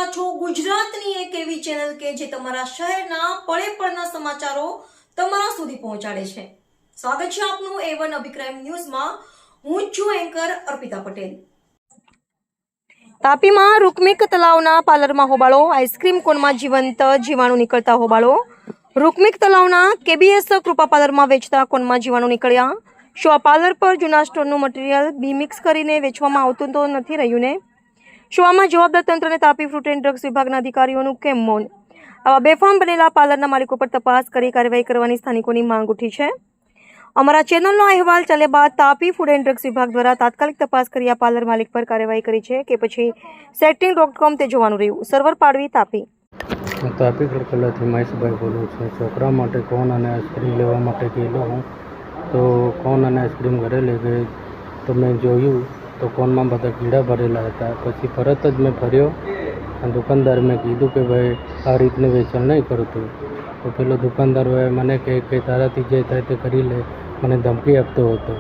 રહ્યા છો ગુજરાતની એક એવી ચેનલ કે જે તમારા શહેરના પળે પળના સમાચારો તમારા સુધી પહોંચાડે છે। સ્વાગત છે આપનું A1 અભિક્રાઇમ ન્યૂઝમાં। હું છું એન્કર અર્પિતા પટેલ। તાપીમાં રૂકમિક તલાવના પાર્લરમાં હોબાળો, આઈસ્ક્રીમ કોનમાં જીવંત જીવાણુ નીકળતા હોબાળો। રૂકમિક તલાવના KBS કૃપા પાર્લરમાં વેચતા કોનમાં જીવાણુ નીકળ્યા। શું આ પાર્લર પર જૂના સ્ટોરનું મટીરિયલ બી મિક્સ કરીને વેચવામાં આવતું તો નથી રહ્યું ને? શું આમાં જવાબદાર તંત્રને તાપી ફ્રૂટ એન્ડ ડ્રગ્સ વિભાગના અધિકારીઓનું કેમ મૌન? આવા બેફામ બનેલા પાર્લરના માલિકો પર તપાસ કરી કાર્યવાહી કરવાની સ્થાનિકોની માંગ ઉઠી છે। અમારા ચેનલનો અહેવાલ ચાલ્યા બાદ તાપી ફૂડ એન્ડ ડ્રગ્સ વિભાગ દ્વારા તાત્કાલિક તપાસ કરી આ પાર્લર માલિક પર કાર્યવાહી કરી છે કે પછી setting.com તે જોવાનું રહ્યું। સર્વર પાડવી તાપી। તાપી કડકલાથી મહેશભાઈ બોલું છું। છોકરા માટે કોન અને આઈસ્ક્રીમ લેવા માટે ગયેલો હું, તો કોન અને આઈસ્ક્રીમ ઘરે લઈ ગઈ તો મેં જોયું તો કોનમાં બધા કીડા ભરેલા હતા। પછી તરત જ મેં ફર્યો અને દુકાનદાર મેં કીધું કે ભાઈ આ રીતને વેચાણ નહીં કરતું, તો પેલો દુકાનદાર મને કહે કે તારાથી જે થાય તે કરી લે, મને ધમકી આપતો હતો।